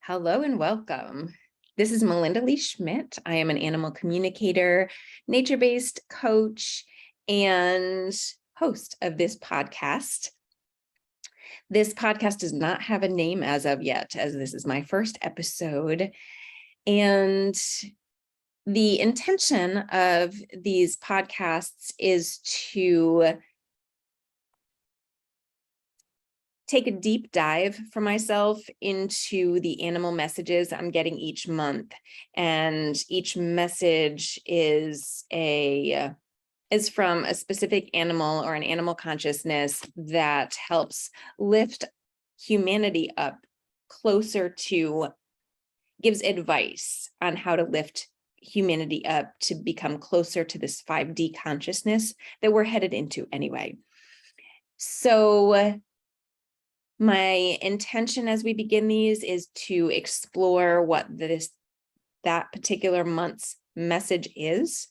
Hello and welcome. This is Melinda Lee Schmidt. I am an animal communicator, nature-based coach, and host of this podcast. This podcast does not have a name as of yet, as this is my first episode. And the intention of these podcasts is to take a deep dive for myself into the animal messages I'm getting each month. And each message is from a specific animal or an animal consciousness that helps lift humanity up closer to, gives advice on how to lift humanity up to become closer to this 5D consciousness that we're headed into anyway. So my intention as we begin these is to explore what that particular month's message is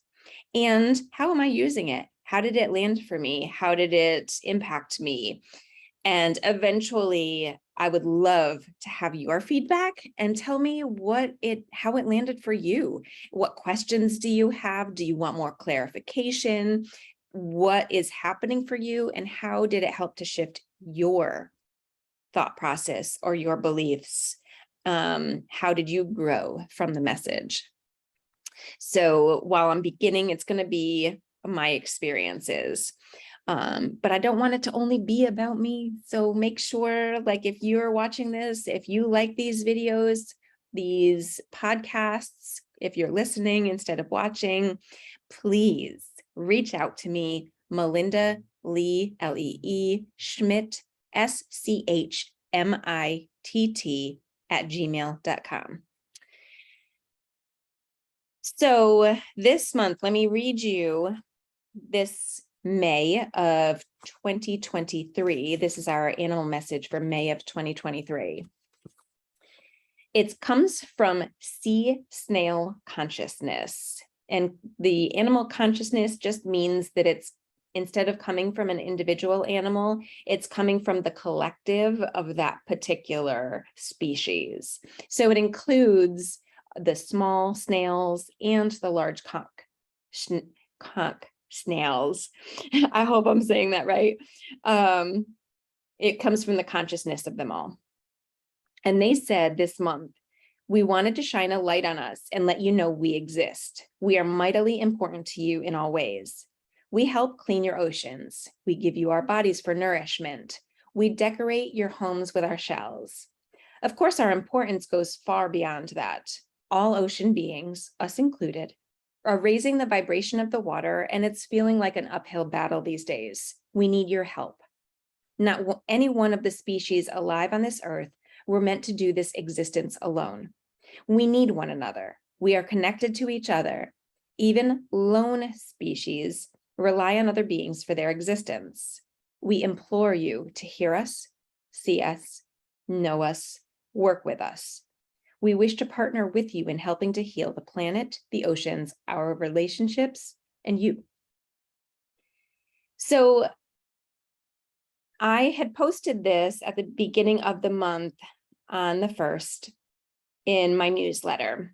and how am I using it? How did it land for me? How did it impact me? And eventually I would love to have your feedback and tell me how it landed for you. What questions do you have? Do you want more clarification? What is happening for you? And how did it help to shift your thought process or your beliefs? How did you grow from the message? So while I'm beginning, it's going to be my experiences. But I don't want it to only be about me. So make sure, like, if you're watching this, if you like these videos, these podcasts, if you're listening instead of watching, please reach out to me, Melinda Lee, Lee Schmidt, SCHMITT @gmail.com. So this month, let me read you this May of 2023. This is our animal message for May of 2023. It comes from Sea Snail Consciousness. And the animal consciousness just means that it's, instead of coming from an individual animal, it's coming from the collective of that particular species. So it includes the small snails and the large conch snails. I hope I'm saying that right. It comes from the consciousness of them all. And they said this month, we wanted to shine a light on us and let you know we exist. We are mightily important to you in all ways. We help clean your oceans. We give you our bodies for nourishment. We decorate your homes with our shells. Of course, our importance goes far beyond that. All ocean beings, us included, are raising the vibration of the water, and it's feeling like an uphill battle these days. We need your help. Not any one of the species alive on this earth were meant to do this existence alone. We need one another. We are connected to each other. Even lone species rely on other beings for their existence. We implore you to hear us, see us, know us, work with us. We wish to partner with you in helping to heal the planet, the oceans, our relationships, and you. So I had posted this at the beginning of the month on the 1st in my newsletter.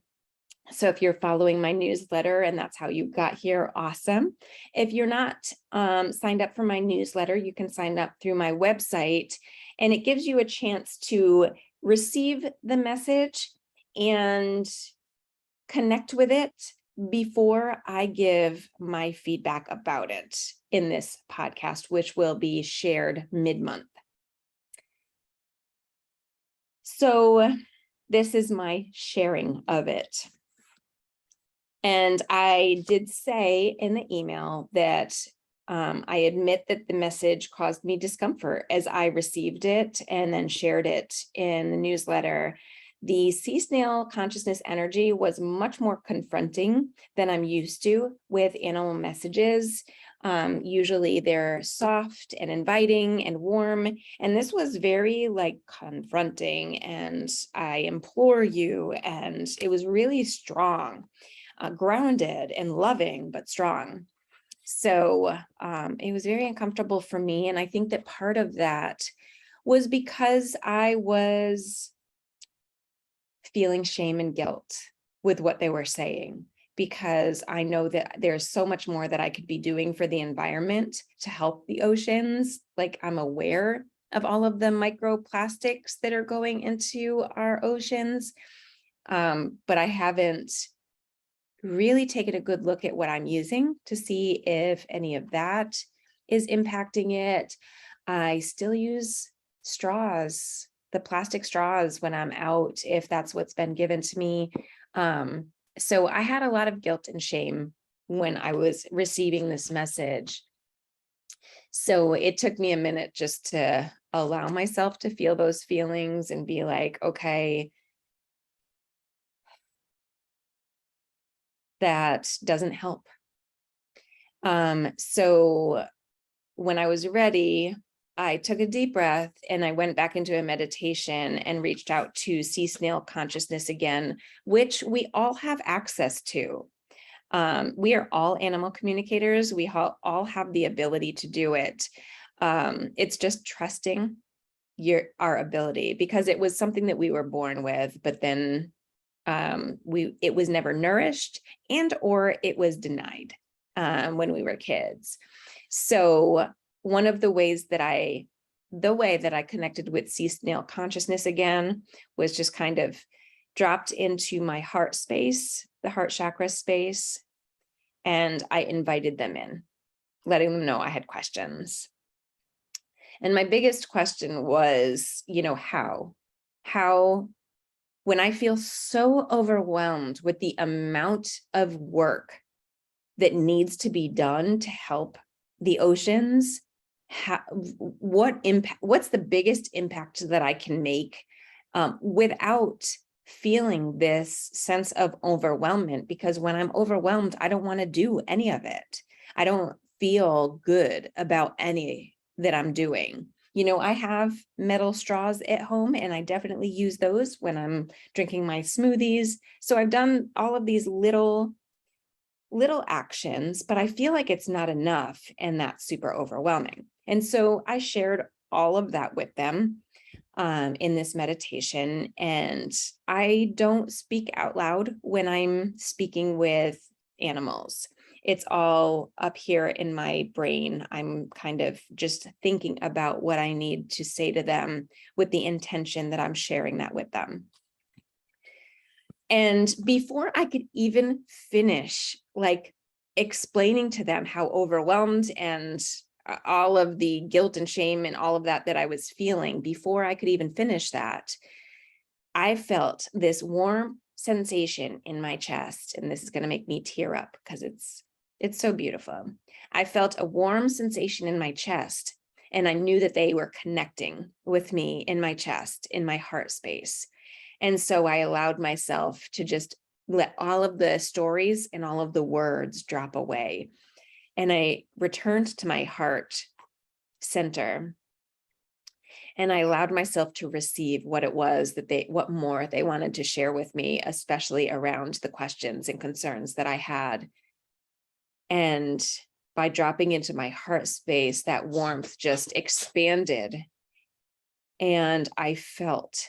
So if you're following my newsletter and that's how you got here, awesome. If you're not signed up for my newsletter, you can sign up through my website, and it gives you a chance to receive the message and connect with it before I give my feedback about it in this podcast, which will be shared mid-month. So this is my sharing of it. And I did say in the email that I admit that the message caused me discomfort as I received it and then shared it in the newsletter. The sea snail consciousness energy was much more confronting than I'm used to with animal messages. Usually they're soft and inviting and warm, and this was very confronting, and I implore you, and it was really strong, grounded and loving, but strong. So it was very uncomfortable for me. And I think that part of that was because I was feeling shame and guilt with what they were saying, because I know that there's so much more that I could be doing for the environment to help the oceans. Like, I'm aware of all of the microplastics that are going into our oceans, but I haven't really taken a good look at what I'm using to see if any of that is impacting it. I still use straws, the plastic straws, when I'm out, if that's what's been given to me. So I had a lot of guilt and shame when I was receiving this message. So it took me a minute just to allow myself to feel those feelings and be like, okay, that doesn't help. So when I was ready, I took a deep breath and I went back into a meditation and reached out to Sea Snail Consciousness again, which we all have access to. We are all animal communicators. We all have the ability to do it. It's just trusting our ability, because it was something that we were born with, but then it was never nourished, and or it was denied when we were kids. So one of the ways that I connected with Sea Snail Consciousness again was just kind of dropped into my heart space, the heart chakra space, and I invited them in, letting them know I had questions. And my biggest question was, how, when I feel so overwhelmed with the amount of work that needs to be done to help the oceans, what's the biggest impact that I can make without feeling this sense of overwhelmment? Because when I'm overwhelmed, I don't want to do any of it. I don't feel good about any that I'm doing. I have metal straws at home, and I definitely use those when I'm drinking my smoothies. So I've done all of these little actions, but I feel like it's not enough, and that's super overwhelming. And so I shared all of that with them in this meditation. And I don't speak out loud when I'm speaking with animals. It's all up here in my brain. I'm kind of just thinking about what I need to say to them with the intention that I'm sharing that with them. And before I could even finish explaining to them how overwhelmed and all of the guilt and shame and all of that I was feeling, before I could even finish that, I felt this warm sensation in my chest. And this is going to make me tear up because it's so beautiful. I felt a warm sensation in my chest, and I knew that they were connecting with me in my chest, in my heart space. And so I allowed myself to just let all of the stories and all of the words drop away. And I returned to my heart center, and I allowed myself to receive what it was what more they wanted to share with me, especially around the questions and concerns that I had. And by dropping into my heart space, that warmth just expanded. And I felt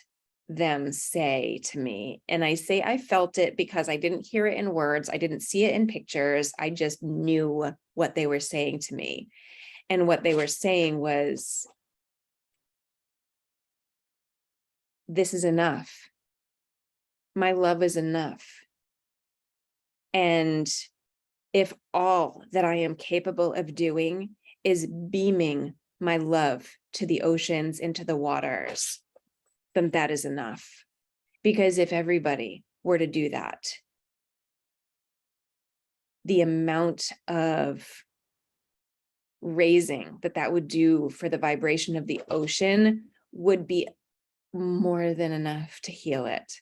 them say to me, and I say I felt it because I didn't hear it in words. I didn't see it in pictures. I just knew what they were saying to me. And what they were saying was, this is enough. My love is enough. And if all that I am capable of doing is beaming my love to the oceans, into the waters, then that is enough. Because if everybody were to do that, the amount of raising that would do for the vibration of the ocean would be more than enough to heal it.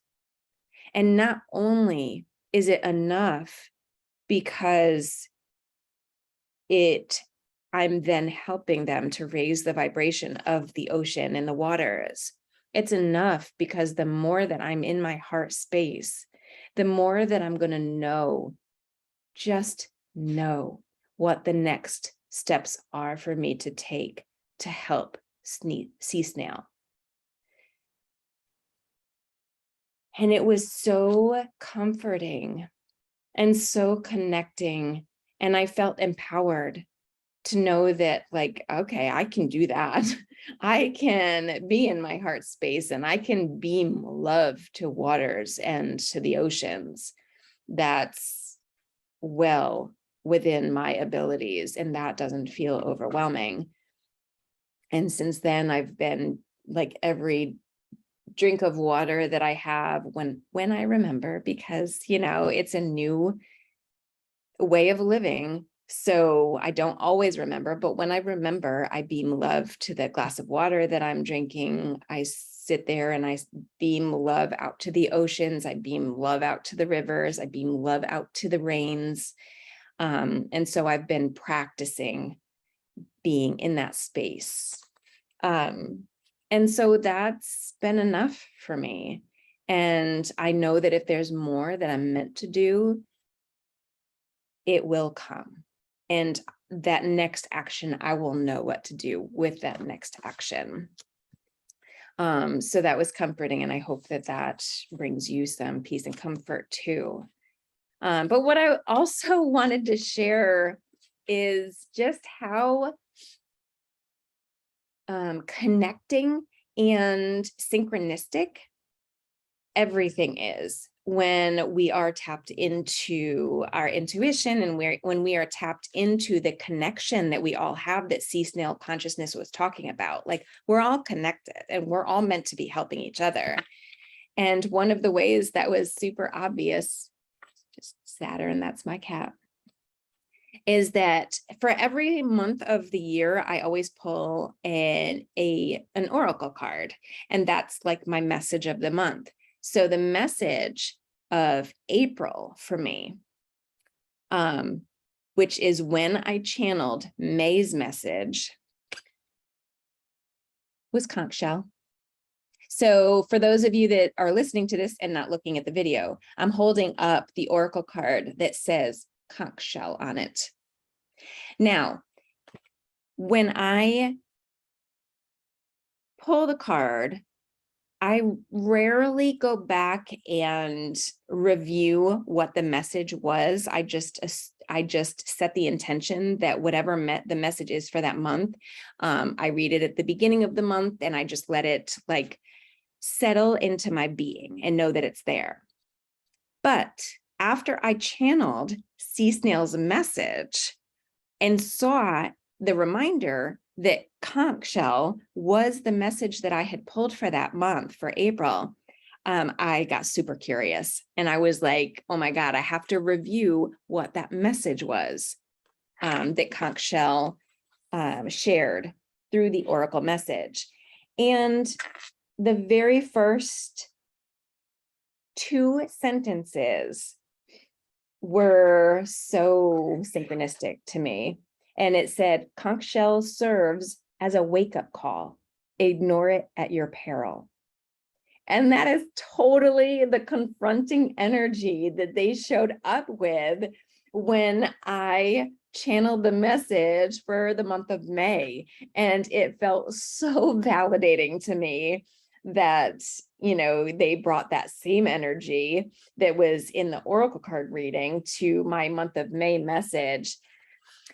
And not only is it enough because I'm then helping them to raise the vibration of the ocean and the waters. It's enough because the more that I'm in my heart space, the more that I'm going to just know what the next steps are for me to take to help sea snail. And it was so comforting and so connecting. And I felt empowered to know that, like, okay, I can do that. I can be in my heart space and I can beam love to waters and to the oceans. That's well within my abilities, and that doesn't feel overwhelming. And since then, I've been like, every drink of water that I have, when I remember, because, it's a new way of living. So I don't always remember, but when I remember, I beam love to the glass of water that I'm drinking. I sit there and I beam love out to the oceans. I beam love out to the rivers. I beam love out to the rains. And so I've been practicing being in that space. And so that's been enough for me. And I know that if there's more that I'm meant to do, it will come. And that next action, I will know what to do with that next action. So that was comforting. And I hope that that brings you some peace and comfort too. But what I also wanted to share is just how connecting and synchronistic everything is when we are tapped into our intuition, and when we are tapped into the connection that we all have, that Sea Snail Consciousness was talking about. Like, we're all connected and we're all meant to be helping each other. And one of the ways that was super obvious, just Saturn, that's my cat, is that for every month of the year, I always pull an oracle card, and that's like my message of the month. So the message of April for me, which is when I channeled May's message, was conch shell. So for those of you that are listening to this and not looking at the video, I'm holding up the oracle card that says conch shell on it. Now, when I pull the card, I rarely go back and review what the message was. I just set the intention that whatever the message is for that month, I read it at the beginning of the month, and I just let it like settle into my being and know that it's there. But after I channeled Sea Snail's message and saw the reminder that conch shell was the message that I had pulled for that month, for April, I got super curious. And I was like, oh my God, I have to review what that message was that conch shell shared through the oracle message. And the very first 2 sentences were so synchronistic to me. And it said, conch shell serves as a wake-up call. Ignore it at your peril. And that is totally the confronting energy that they showed up with when I channeled the message for the month of May. And it felt so validating to me that, they brought that same energy that was in the oracle card reading to my month of May message.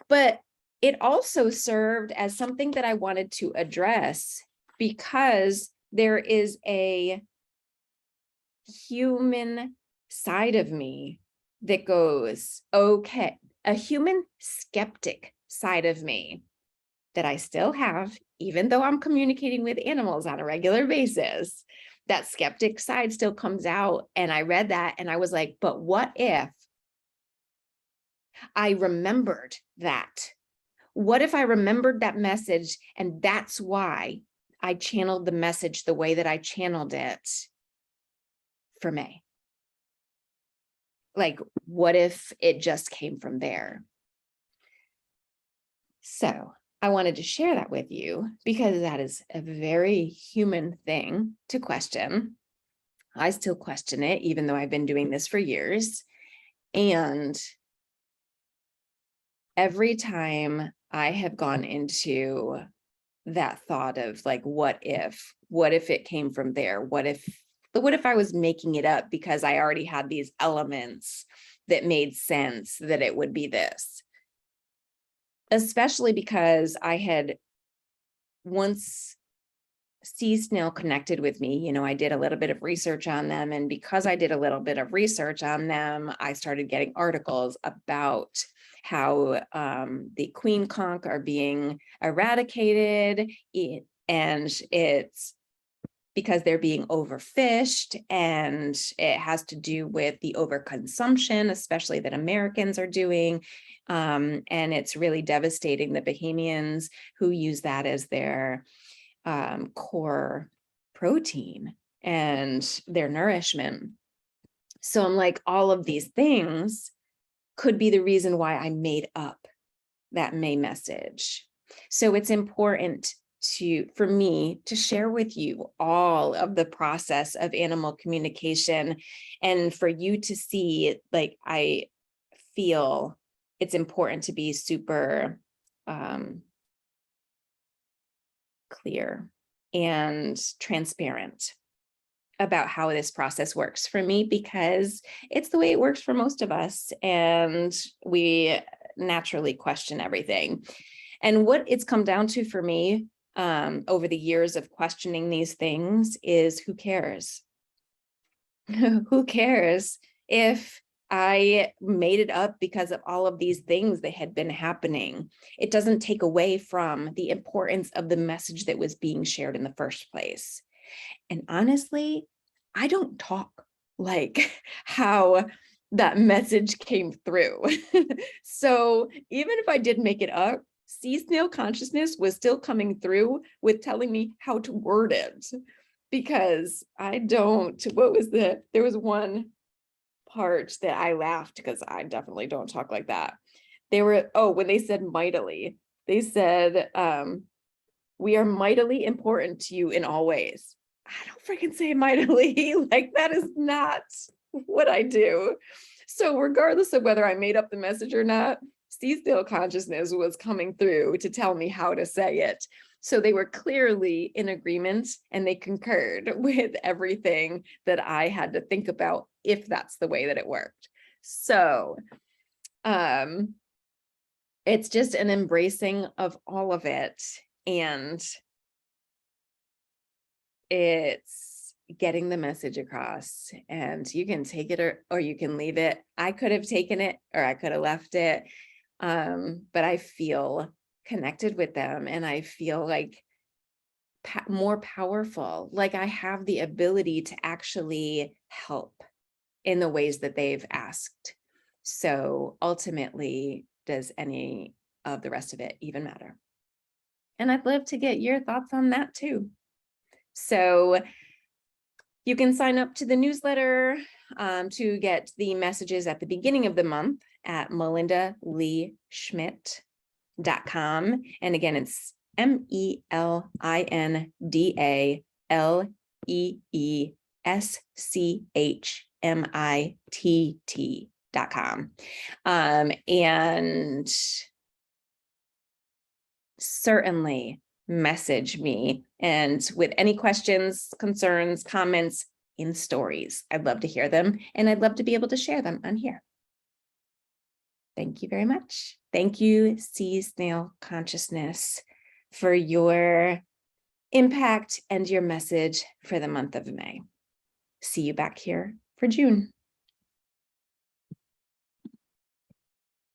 But it also served as something that I wanted to address, because there is a human side of me that goes, okay, a human skeptic side of me that I still have, even though I'm communicating with animals on a regular basis. That skeptic side still comes out. And I read that and I was like, but what if I remembered that? What if I remembered that message, and that's why I channeled the message the way that I channeled it for May? Like, what if it just came from there? So I wanted to share that with you, because that is a very human thing to question. I still question it, even though I've been doing this for years. And every time I have gone into that thought of like, what if it came from there? What if But what if I was making it up because I already had these elements that made sense that it would be this? Especially because I had once Sea Snail connected with me, I did a little bit of research on them. And because I did a little bit of research on them, I started getting articles about how the queen conch are being eradicated. And it's because they're being overfished, and it has to do with the overconsumption, especially that Americans are doing. And it's really devastating the Bahamians who use that as their core protein and their nourishment. So I'm like, all of these things could be the reason why I made up that May message. So it's important for me to share with you all of the process of animal communication, and for you to see, like, I feel it's important to be super clear and transparent about how this process works for me, because it's the way it works for most of us, and we naturally question everything. And what it's come down to for me over the years of questioning these things is, who cares? Who cares if I made it up because of all of these things that had been happening? It doesn't take away from the importance of the message that was being shared in the first place. And honestly, I don't talk like how that message came through. So even if I did make it up, Sea Snail Consciousness was still coming through with telling me how to word it, because I don't, there was one part that I laughed because I definitely don't talk like that. When they said mightily, they said, we are mightily important to you in all ways. I don't freaking say mightily, like that is not what I do. So regardless of whether I made up the message or not, Sea Snail Consciousness was coming through to tell me how to say it. So they were clearly in agreement, and they concurred with everything that I had to think about if that's the way that it worked. So it's just an embracing of all of it, and it's getting the message across. And you can take it or you can leave it. I could have taken it or I could have left it. But I feel connected with them, and I feel like more powerful, like I have the ability to actually help in the ways that they've asked. So ultimately, does any of the rest of it even matter? And I'd love to get your thoughts on that too. So you can sign up to the newsletter to get the messages at the beginning of the month at melindaleeschmidt.com. And again, it's melindaleeschmidt.com. And certainly message me, and with any questions, concerns, comments, in stories. I'd love to hear them, and I'd love to be able to share them on here. Thank you very much. Thank you, Sea Snail Consciousness, for your impact and your message for the month of May. See you back here for June.